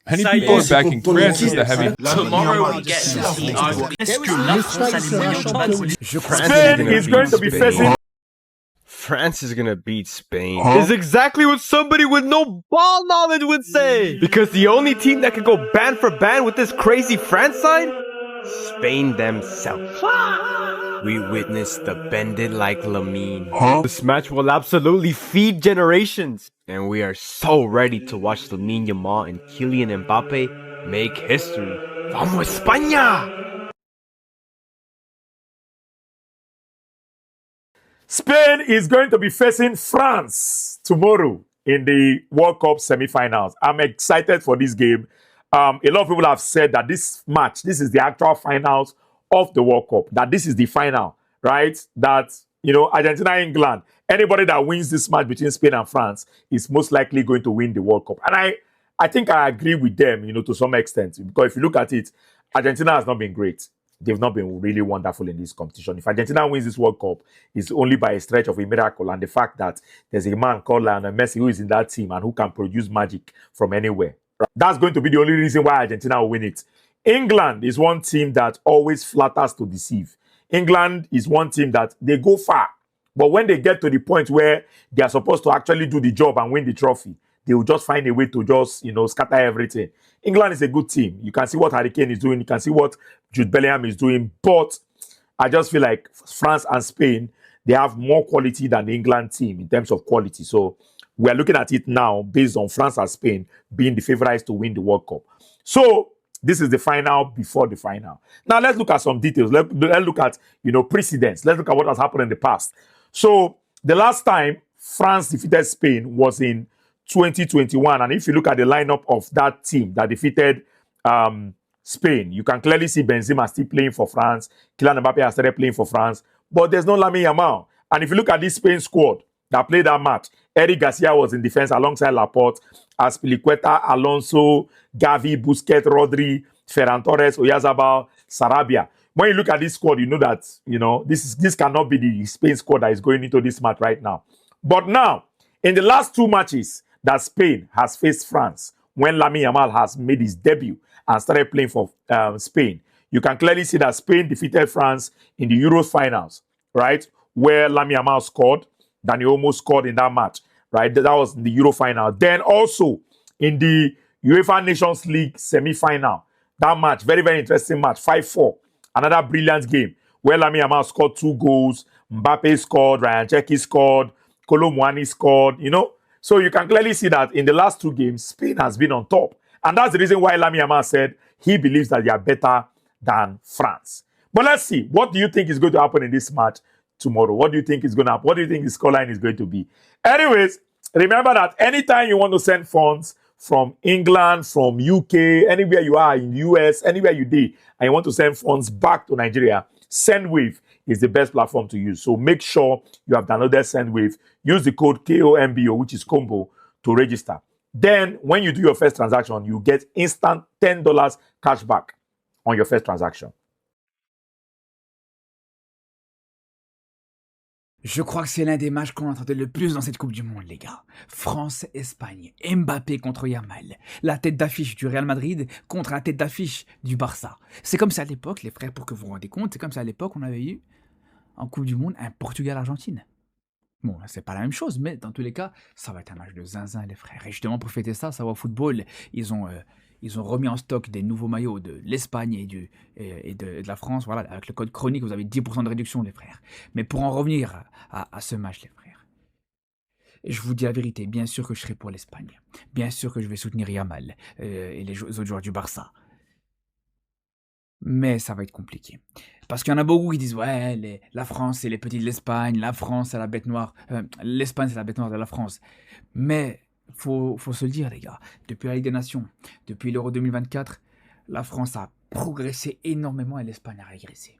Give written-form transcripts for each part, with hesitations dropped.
Many people are backing France as the heavy. Tomorrow we get to see est-ce que la France a les moyens de battre les Spain is going to be facing. France is gonna beat Spain. Is exactly what somebody with no ball knowledge would say. Because the only team that could go band for band with this crazy France side, Spain themselves. We witnessed the bended like Lamine. This match will absolutely feed generations. And we are so ready to watch Lamine Yamal and Kylian Mbappe make history. ¡Vamos España! Spain is going to be facing France tomorrow in the World Cup semi-finals. I'm excited for this game. A lot of people have said that this match, this is the actual finals of the World Cup, that this is the final, right? That, you know, Argentina, England, anybody that wins this match between Spain and France is most likely going to win the World Cup. And I think I agree with them, you know, to some extent, because if you look at it, Argentina has not been great. They've not been really wonderful in this competition. If Argentina wins this World Cup, it's only by a stretch of a miracle. And the fact that there's a man called Lionel Messi who is in that team and who can produce magic from anywhere. That's going to be the only reason why Argentina will win it. England is one team that always flatters to deceive. England is one team that they go far. But when they get to the point where they are supposed to actually do the job and win the trophy, they will just find a way to just, you know, scatter everything. England is a good team. You can see what Harry Kane is doing. You can see what Jude Bellingham is doing. But I just feel like France and Spain, they have more quality than the England team in terms of quality. So we're looking at it now based on France and Spain being the favorites to win the World Cup. So this is the final before the final. Now let's look at some details. Let's look at, you know, precedents. Let's look at what has happened in the past. So the last time France defeated Spain was in 2021. And if you look at the lineup of that team that defeated Spain, you can clearly see Benzema still playing for France. Kylian Mbappe has started playing for France. But there's no Lamine Yamal. And if you look at this Spain squad that played that match, Eric Garcia was in defense alongside Laporte, Azpilicueta, Alonso, Gavi, Busquets, Rodri, Ferran Torres, Oyarzabal, Sarabia. When you look at this squad, you know that, you know, this cannot be the Spain squad that is going into this match right now. But now, in the last two matches that Spain has faced France, when Lamine Yamal has made his debut and started playing for Spain, you can clearly see that Spain defeated France in the Euros finals, right? Where Lamine Yamal scored, Dani Olmo scored in that match, right? That was in the Euro final. Then also in the UEFA Nations League semi-final, that match, very, very interesting match, 5-4. Another brilliant game where Lamine Yamal scored 2 goals, Mbappe scored, Ryan Cherki scored, Kolo Muani scored, you know. So you can clearly see that in the last 2 games, Spain has been on top. And that's the reason why Lamine Yamal said he believes that they are better than France. But let's see. What do you think is going to happen in this match tomorrow? What do you think is going to happen? What do you think the scoreline is going to be? Anyways, remember that anytime you want to send funds from England, from UK, anywhere you are in the US, anywhere you do, and you want to send funds back to Nigeria, SendWave is the best platform to use. So make sure you have downloaded SendWave. Use the code KOMBO, which is combo, to register. Then when you do your first transaction, you get instant $10 cash back on your first transaction. Je crois que c'est l'un des matchs qu'on attendait le plus dans cette Coupe du Monde, les gars. France-Espagne, Mbappé contre Yamal. La tête d'affiche du Real Madrid contre la tête d'affiche du Barça. C'est comme ça à l'époque, les frères, pour que vous vous rendez compte, c'est comme ça à l'époque on avait eu en Coupe du Monde un Portugal-Argentine. Bon, c'est pas la même chose, mais dans tous les cas, ça va être un match de zinzin, les frères. Et justement, pour fêter ça, Savoir Football, ils ont remis en stock des nouveaux maillots de l'Espagne et de la France. Voilà, avec le code chronique, vous avez 10% de réduction, les frères. Mais pour en revenir à ce match, les frères, je vous dis la vérité, bien sûr que je serai pour l'Espagne. Bien sûr que je vais soutenir Yamal et les autres joueurs du Barça. Mais ça va être compliqué. Parce qu'il y en a beaucoup qui disent « Ouais, la France, c'est les petits de l'Espagne. La France, c'est la bête noire. L'Espagne, c'est la bête noire de la France. » Mais faut se le dire, les gars. Depuis la Ligue des Nations, depuis l'Euro 2024, la France a progressé énormément et l'Espagne a régressé.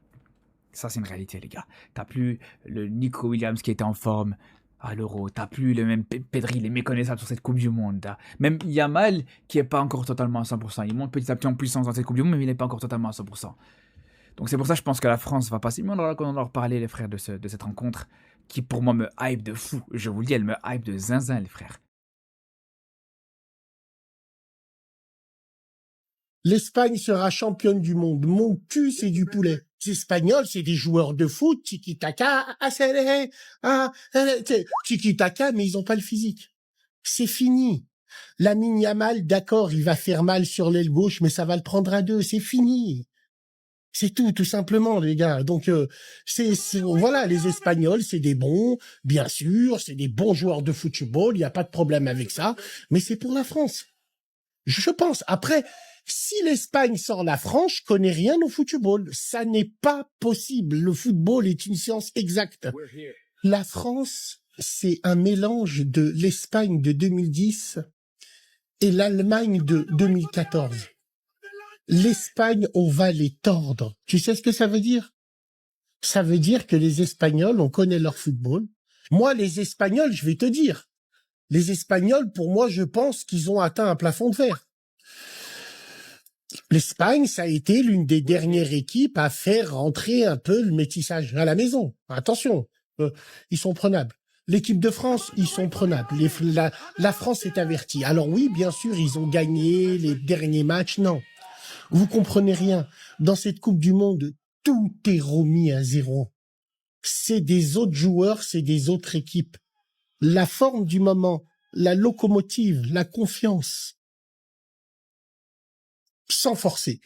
Ça, c'est une réalité, les gars. T'as plus le Nico Williams qui était en forme à l'Euro. T'as plus le même Pedri, les méconnaissables sur cette Coupe du Monde. T'as même Yamal qui n'est pas encore totalement à 100%. Il monte petit à petit en puissance dans cette Coupe du Monde, mais il n'est pas encore totalement à 100%. Donc c'est pour ça que je pense que la France va passer. Mais on en leur parler, les frères, de cette rencontre qui, pour moi, me hype de fou. Je vous le dis, elle me hype de zinzin, les frères. L'Espagne sera championne du monde. Mon cul, c'est du poulet. Les Espagnols, c'est des joueurs de foot, tiki-taka, tiki-taka, mais ils ont pas le physique. C'est fini. Lamine Yamal, d'accord, il va faire mal sur l'aile gauche, mais ça va le prendre à deux. C'est fini. C'est tout simplement, les gars. Donc, voilà, les Espagnols, c'est des bons, bien sûr, c'est des bons joueurs de football, il n'y a pas de problème avec ça, mais c'est pour la France. Je pense. Après, si l'Espagne sort la France, je connais rien au football. Ça n'est pas possible. Le football est une science exacte. La France, c'est un mélange de l'Espagne de 2010 et l'Allemagne de 2014. L'Espagne, on va les tordre. Tu sais ce que ça veut dire? Ça veut dire que les Espagnols, on connaît leur football. Moi, les Espagnols, je vais te dire, les Espagnols, pour moi, je pense qu'ils ont atteint un plafond de verre. L'Espagne, ça a été l'une des dernières équipes à faire rentrer un peu le métissage à la maison. Attention, ils sont prenables. L'équipe de France, ils sont prenables. La France est avertie. Alors oui, bien sûr, ils ont gagné les derniers matchs. Non. Vous comprenez rien. Dans cette Coupe du Monde, tout est remis à zéro. C'est des autres joueurs, c'est des autres équipes. La forme du moment, la locomotive, la confiance. Sans forcer.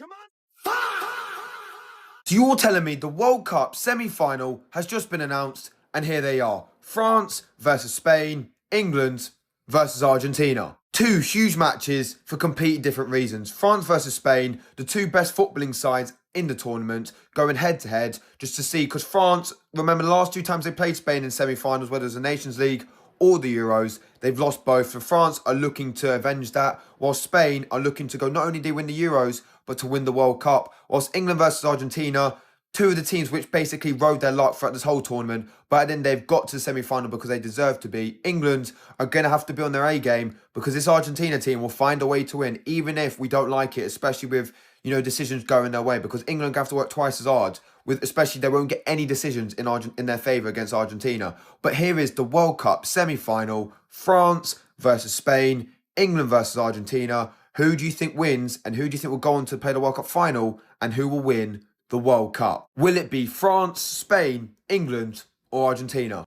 So you're telling me the World Cup semi-final has just been announced and here they are. France versus Spain, England versus Argentina. Two huge matches for completely different reasons. France versus Spain, the two best footballing sides in the tournament, going head-to-head just to see, because France, remember the last two times they played Spain in semi-finals, whether it was the Nations League or the Euros, they've lost both. So France are looking to avenge that, while Spain are looking to go, not only do they win the Euros, but to win the World Cup. Whilst England versus Argentina, two of the teams which basically rode their luck throughout this whole tournament, but then they've got to the semi-final because they deserve to be. England are going to have to be on their A game because this Argentina team will find a way to win, even if we don't like it, especially with, you know, decisions going their way, because England have to work twice as hard, with especially they won't get any decisions in their favour against Argentina. But here is the World Cup semi-final, France versus Spain, England versus Argentina. Who do you think wins, and who do you think will go on to play the World Cup final, and who will win the World Cup? Will it be France, Spain, England or Argentina?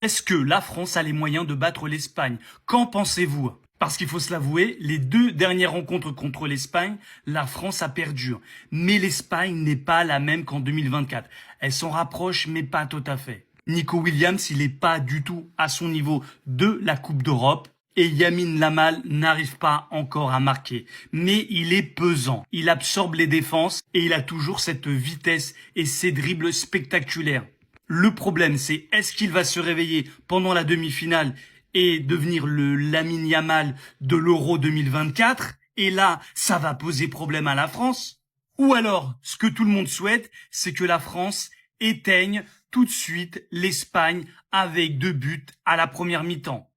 Est-ce que la France a les moyens de battre l'Espagne? Qu'en pensez-vous? Parce qu'il faut se l'avouer, les deux dernières rencontres contre l'Espagne, la France a perdu. Mais l'Espagne n'est pas la même qu'en 2024. Elle s'en rapproche, mais pas tout à fait. Nico Williams, il n'est pas du tout à son niveau de la Coupe d'Europe. Et Lamine Yamal n'arrive pas encore à marquer. Mais il est pesant. Il absorbe les défenses et il a toujours cette vitesse et ces dribbles spectaculaires. Le problème, c'est est-ce qu'il va se réveiller pendant la demi-finale et devenir le Lamine Yamal de l'Euro 2024? Et là, ça va poser problème à la France. Ou alors, ce que tout le monde souhaite, c'est que la France éteigne tout de suite l'Espagne avec 2 buts à la première mi-temps.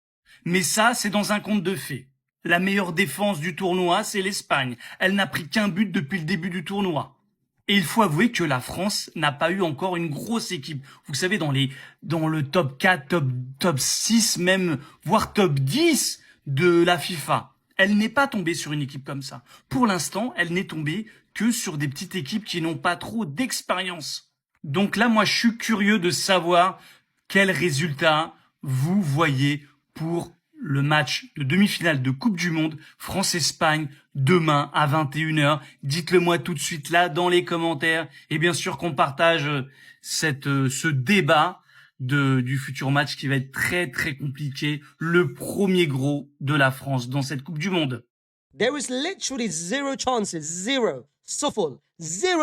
Mais ça, c'est dans un conte de fées. La meilleure défense du tournoi, c'est l'Espagne. Elle n'a pris qu'un but depuis le début du tournoi. Et il faut avouer que la France n'a pas eu encore une grosse équipe. Vous savez, dans le top 4, top 6 même, voire top 10 de la FIFA. Elle n'est pas tombée sur une équipe comme ça. Pour l'instant, elle n'est tombée que sur des petites équipes qui n'ont pas trop d'expérience. Donc là, moi, je suis curieux de savoir quel résultat vous voyez pour le match de demi-finale de Coupe du Monde France-Espagne demain à 21h. Dites-le moi tout de suite là dans les commentaires. Et bien sûr qu'on partage ce débat du futur match qui va être très très compliqué. Le premier gros de la France dans cette Coupe du Monde. There is literally zero chances, zero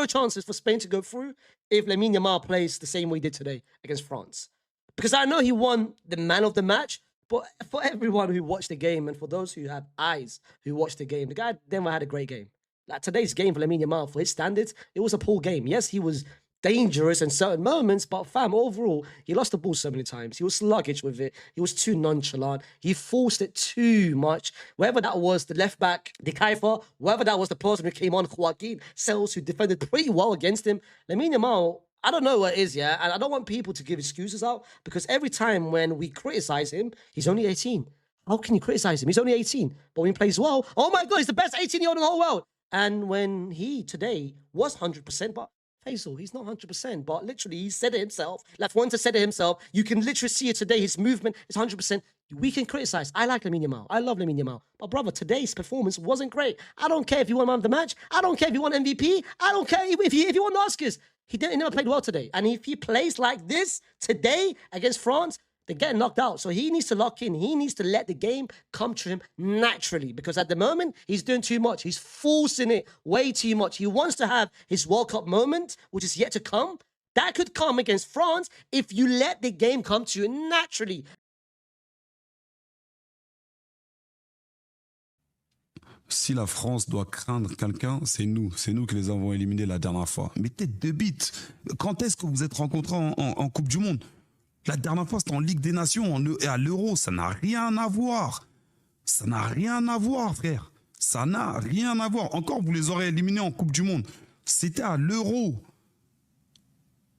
chances for Spain to go through if Lamine Yamal plays the same way he did today against France. Because I know he won the man of the match, but for everyone who watched the game and for those who have eyes who watched the game, the guy never had a great game. Like today's game for Lamine Yamal, for his standards, it was a poor game. Yes, he was dangerous in certain moments, but fam, overall, he lost the ball so many times. He was sluggish with it. He was too nonchalant. He forced it too much. Whether that was the left back, De Kaifa, whether that was the person who came on, Joaquin Sels, who defended pretty well against him, Lamine Yamal, I don't know what it is, yeah? And I don't want people to give excuses out because every time when we criticize him, he's only 18. how can you criticize him? He's only 18, but when he plays well, oh my God, he's the best 18-year-old in the whole world. And when he today was 100%, but Faisal, he's not 100%, but literally he said it himself. Like Fuente said it himself. You can literally see it today. His movement is 100%. We can criticize. I like Lamine Yamal. I love Lamine Yamal. But brother, today's performance wasn't great. I don't care if you won man of the match. I don't care if you won MVP. I don't care if you won the Oscars. He never played well today. And if he plays like this today against France, they're getting knocked out. So he needs to lock in. He needs to let the game come to him naturally. Because at the moment, he's doing too much. He's forcing it way too much. He wants to have his World Cup moment, which is yet to come. That could come against France if you let the game come to you naturally. Si la France doit craindre quelqu'un, c'est nous. C'est nous qui les avons éliminés la dernière fois. Mais tête de bite, quand est-ce que vous êtes rencontrés en Coupe du Monde? La dernière fois, c'était en Ligue des Nations, et à l'Euro. Ça n'a rien à voir. Ça n'a rien à voir, frère. Ça n'a rien à voir. Encore, vous les aurez éliminés en Coupe du Monde. C'était à l'Euro.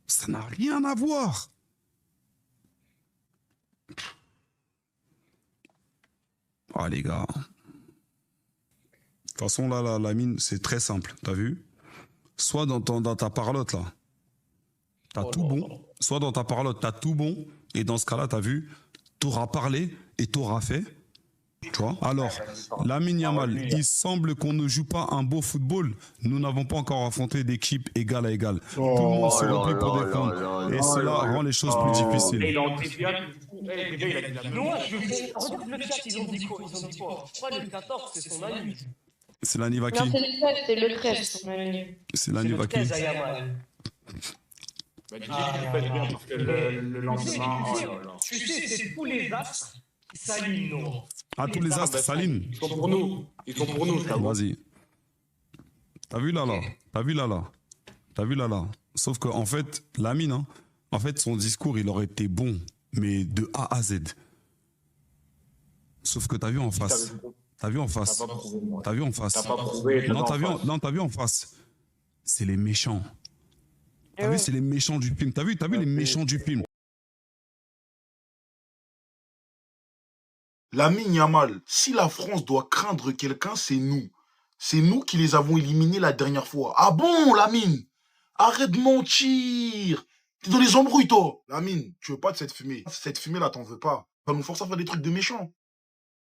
Ça n'a rien à voir. Ah, les gars. De toute façon, là, la mine, c'est très simple. T'as vu? Soit dans ta parlotte, là, t'as tout bon. Soit dans ta parlotte, t'as tout bon. Et dans ce cas-là, t'as vu, t'auras parlé et t'auras fait. Tu vois? Alors, Lamine Yamal, il semble qu'on ne joue pas un beau football. Nous n'avons pas encore affronté d'équipe égal à égal. Tout le monde se replie pour défendre. Et cela rend les choses plus difficiles. Et dans le chat, non, regarde le chat, ils ont dit quoi? Je crois que le 14, c'est son ami. C'est l'année va qui? Non, c'est le 13, son ami. C'est l'année va qui? Le lendemain. Tu sais, c'est tous les astres qui s'alignent. Ah, tous les astres s'alignent. Ils sont pour nous. Ils sont pour nous. Vas-y. T'as vu là? T'as vu là? Sauf qu'en fait, Lamine, hein, en fait, son discours, il aurait été bon, mais de A à Z. Sauf que t'as vu en face. T'as vu en face. Non, t'as vu en face. C'est les méchants. T'as vu, c'est les méchants du film. T'as vu les méchants du film. Lamine Yamal, si la France doit craindre quelqu'un, c'est nous. C'est nous qui les avons éliminés la dernière fois. Ah bon, Lamine? Arrête de mentir. T'es dans les embrouilles, toi. Lamine, tu veux pas de cette fumée. Cette fumée-là, t'en veux pas. Ça nous force à faire des trucs de méchants.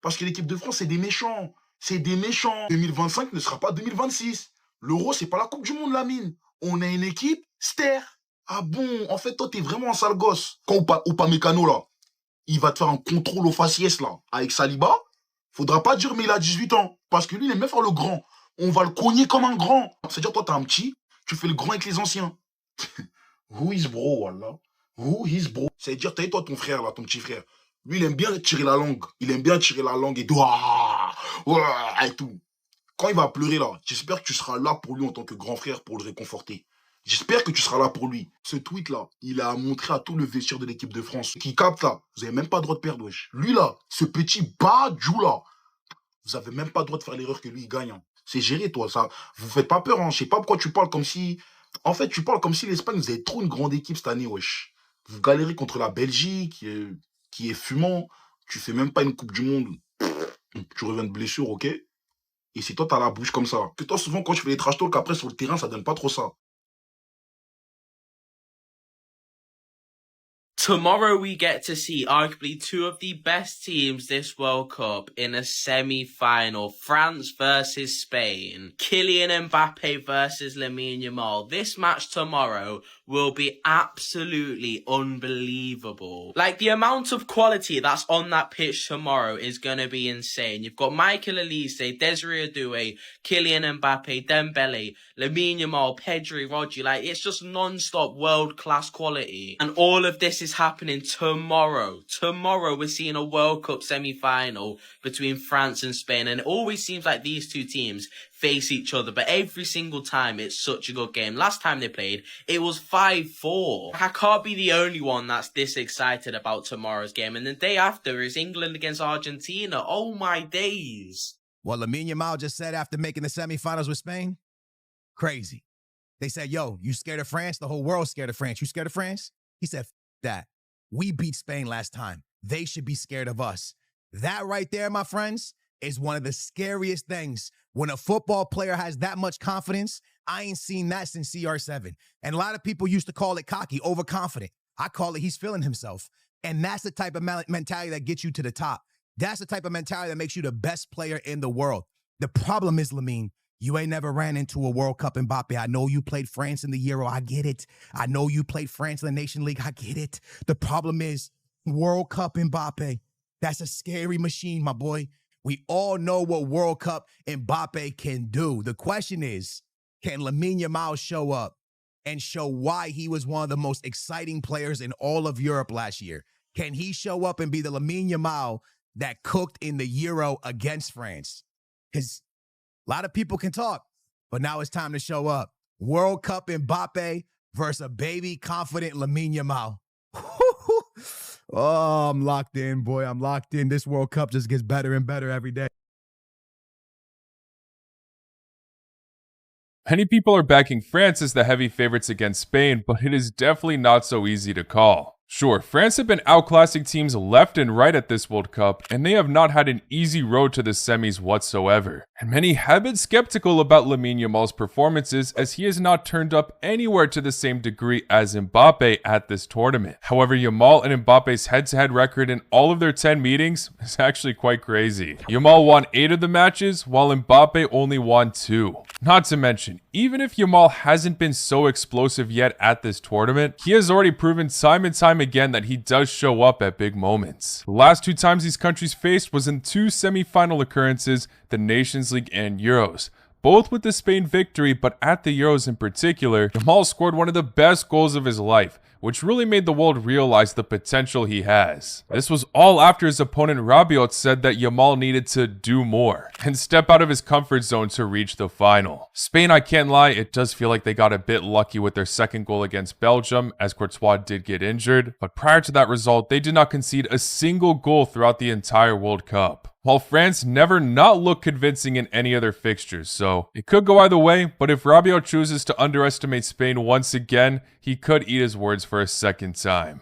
Parce que l'équipe de France, c'est des méchants. C'est des méchants. 2025 ne sera pas 2026. L'Euro, c'est pas la Coupe du Monde, Lamine. On a une équipe ster. Ah bon, en fait, toi, t'es vraiment un sale gosse. Quand Upamecano, là, il va te faire un contrôle aux faciès, là, avec Saliba, faudra pas dire, mais il a 18 ans. Parce que lui, il aime bien faire le grand. On va le cogner comme un grand. C'est-à-dire, toi, t'as un petit, tu fais le grand avec les anciens. Who is bro, wallah? Who is bro? C'est-à-dire, t'as toi, ton frère, là, ton petit frère. Lui, il aime bien tirer la langue. Il aime bien tirer la langue et tout. Et tout. Quand il va pleurer, là, j'espère que tu seras là pour lui en tant que grand frère pour le réconforter. J'espère que tu seras là pour lui. Ce tweet-là, il a montré à tout le vestiaire de l'équipe de France qui capte là. Vous avez même pas le droit de perdre, wesh. Lui là, ce petit badjou là, vous avez même pas le droit de faire l'erreur que lui il gagne. Hein. C'est géré, toi. Ça, vous faites pas peur. Hein. Je sais pas pourquoi tu parles comme si. En fait, tu parles comme si l'Espagne, vous avez trop une grande équipe cette année, wesh. Vous galérez contre la Belgique, qui est fumant. Tu fais même pas une Coupe du Monde. Tu reviens de blessure, ok? Et c'est toi, t'as la bouche comme ça. Que toi, souvent, quand tu fais les trash talk après sur le terrain, ça donne pas trop ça. Tomorrow we get to see arguably two of the best teams this World Cup in a semi-final. France versus Spain. Kylian Mbappe versus Lamine Yamal. This match tomorrow will be absolutely unbelievable. Like, the amount of quality that's on that pitch tomorrow is gonna be insane. You've got Michael Olise, Desiree Adoué, Kylian Mbappe, Dembele, Lamine Yamal, Pedri, Roja. Like, it's just non-stop world-class quality. And all of this is happening tomorrow. Tomorrow we're seeing a World Cup semi-final between France and Spain. And it always seems like these two teams face each other, but every single time it's such a good game. Last time they played, it was 5-4. I can't be the only one that's this excited about tomorrow's game. And the day after is England against Argentina. Oh my days. What Lamine Yamal just said after making the semifinals with Spain? Crazy. They said, yo, you scared of France? The whole world's scared of France. You scared of France? He said, that. We beat Spain last time. They should be scared of us. That right there, my friends, is one of the scariest things. When a football player has that much confidence, I ain't seen that since CR7. And a lot of people used to call it cocky, overconfident. I call it he's feeling himself. And that's the type of mentality that gets you to the top. That's the type of mentality that makes you the best player in the world. The problem is, Lamine, you ain't never ran into a World Cup Mbappe. I know you played France in the Euro. I get it. I know you played France in the Nation League. I get it. The problem is World Cup Mbappe. That's a scary machine, my boy. We all know what World Cup Mbappe can do. The question is, can Lamine Yamal show up and show why he was one of the most exciting players in all of Europe last year? Can he show up and be the Lamine Yamal that cooked in the Euro against France? Because a lot of people can talk, but now it's time to show up. World Cup Mbappe versus a baby confident Lamine Yamal. Oh, I'm locked in, boy. I'm locked in. This World Cup just gets better and better every day. Many people are backing France as the heavy favorites against Spain, but it is definitely not so easy to call. Sure, France have been outclassing teams left and right at this World Cup, and they have not had an easy road to the semis whatsoever. And many have been skeptical about Lamine Yamal's performances, as he has not turned up anywhere to the same degree as Mbappe at this tournament. However, Yamal and Mbappe's head-to-head record in all of their 10 meetings is actually quite crazy. Yamal won 8 of the matches, while Mbappe only won 2. Not to mention, even if Yamal hasn't been so explosive yet at this tournament, he has already proven time and time again that he does show up at big moments. The last 2 times these countries faced was in 2 semi-final occurrences, the Nations League and Euros. Both with the Spain victory, but at the Euros in particular, Yamal scored one of the best goals of his life, which really made the world realize the potential he has. This was all after his opponent Rabiot said that Yamal needed to do more and step out of his comfort zone to reach the final. Spain, I can't lie, it does feel like they got a bit lucky with their second goal against Belgium, as Courtois did get injured, but prior to that result, they did not concede a single goal throughout the entire World Cup. While France never not looked convincing in any other fixtures, so it could go either way, but if Rabiot chooses to underestimate Spain once again, he could eat his words for a second time.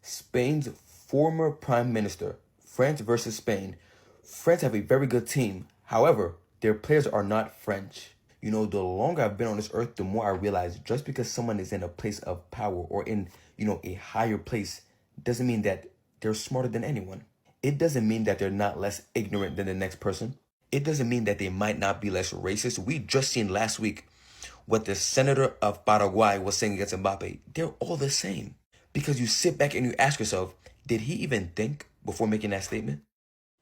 Spain's former prime minister, France versus Spain. France have a very good team. However, their players are not French. You know, the longer I've been on this earth, the more I realize just because someone is in a place of power or in, a higher place, doesn't mean that they're smarter than anyone. It doesn't mean that they're not less ignorant than the next person. It doesn't mean that they might not be less racist. We just seen last week what the senator of Paraguay was saying against Mbappe. They're all the same. Because you sit back and you ask yourself, did he even think before making that statement?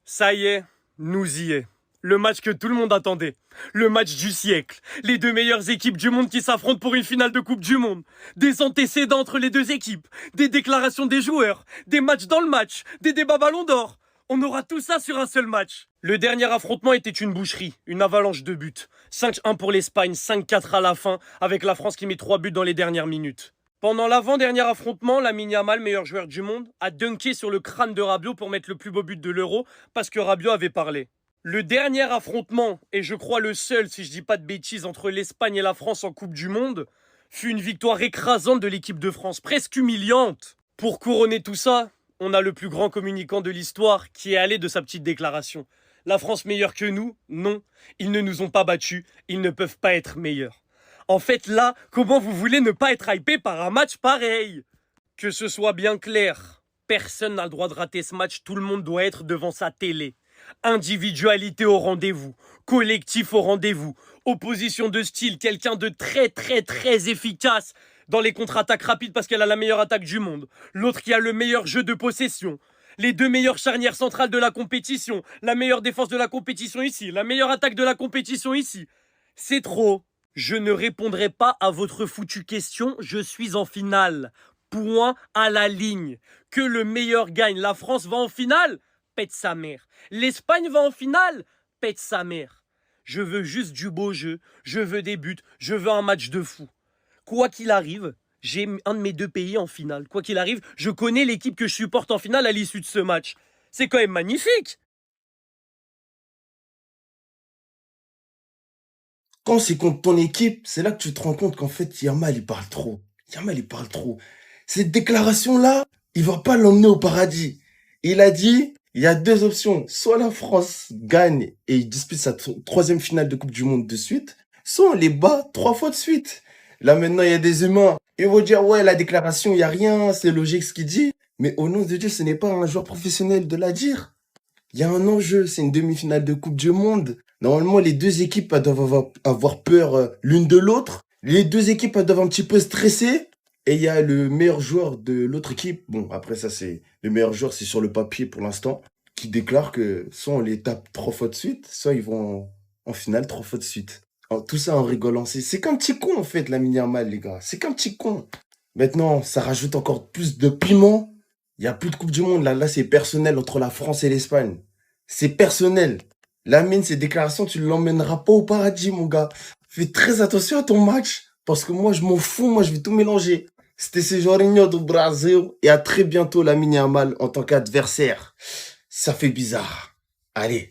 Ça y est, nous y est. Le match que tout le monde attendait. Le match du siècle. Les 2 meilleures équipes du monde qui s'affrontent pour une finale de Coupe du Monde. Des antécédents entre les 2 équipes. Des déclarations des joueurs. Des matchs dans le match. Des débats ballon d'or. On aura tout ça sur un seul match. Le dernier affrontement était une boucherie. Une avalanche de buts. 5-1 pour l'Espagne, 5-4 à la fin, avec la France qui met 3 buts dans les dernières minutes. Pendant l'avant-dernier affrontement, Lamine Yamal, meilleur joueur du monde, a dunké sur le crâne de Rabiot pour mettre le plus beau but de l'Euro parce que Rabiot avait parlé. Le dernier affrontement, et je crois le seul si je dis pas de bêtises, entre l'Espagne et la France en Coupe du Monde, fut une victoire écrasante de l'équipe de France, presque humiliante. Pour couronner tout ça, on a le plus grand communicant de l'histoire qui est allé de sa petite déclaration. La France meilleure que nous? Non, ils ne nous ont pas battus, ils ne peuvent pas être meilleurs. En fait là, comment vous voulez ne pas être hypé par un match pareil? Que ce soit bien clair, personne n'a le droit de rater ce match, tout le monde doit être devant sa télé. Individualité au rendez-vous, collectif au rendez-vous, opposition de style, quelqu'un de très efficace dans les contre-attaques rapides parce qu'elle a la meilleure attaque du monde, l'autre qui a le meilleur jeu de possession, les 2 meilleures charnières centrales de la compétition, la meilleure défense de la compétition ici, la meilleure attaque de la compétition ici. C'est trop. Je ne répondrai pas à votre foutue question, je suis en finale. Point à la ligne. Que le meilleur gagne. La France va en finale? Pète sa mère. L'Espagne va en finale? Pète sa mère. Je veux juste du beau jeu, je veux des buts, je veux un match de fou. Quoi qu'il arrive, j'ai un de mes 2 pays en finale. Quoi qu'il arrive, je connais l'équipe que je supporte en finale à l'issue de ce match. C'est quand même magnifique. Quand c'est contre ton équipe, c'est là que tu te rends compte qu'en fait, Yamal, il parle trop. Yamal, il parle trop. Cette déclaration-là, il va pas l'emmener au paradis. Il a dit, il y a deux options. Soit la France gagne et il dispute sa troisième finale de Coupe du Monde de suite, soit on les bat 3 fois de suite. Là, maintenant, il y a des humains. Ils vont dire, ouais, la déclaration, il n'y a rien, c'est logique ce qu'il dit. Mais au nom de Dieu, ce n'est pas un joueur professionnel de la dire. Il y a un enjeu, c'est une demi-finale de Coupe du Monde. Normalement, les deux équipes elles doivent avoir peur l'une de l'autre. Les deux équipes elles doivent un petit peu stresser. Et il y a le meilleur joueur de l'autre équipe. Bon, après ça, c'est le meilleur joueur, c'est sur le papier pour l'instant, qui déclare que soit on les tape 3 fois de suite, soit ils vont en finale 3 fois de suite. Alors, tout ça en rigolant. C'est qu'un petit con, en fait, la Yamal, les gars. C'est qu'un petit con. Maintenant, ça rajoute encore plus de piment. Il n'y a plus de Coupe du Monde. Là, c'est personnel entre la France et l'Espagne. C'est personnel. Lamine, ces déclarations, tu ne l'emmèneras pas au paradis, mon gars. Fais très attention à ton match, parce que moi, je m'en fous. Moi, je vais tout mélanger. C'était ce Jorginho du Brésil. Et à très bientôt, Lamine Yamal, en tant qu'adversaire. Ça fait bizarre. Allez.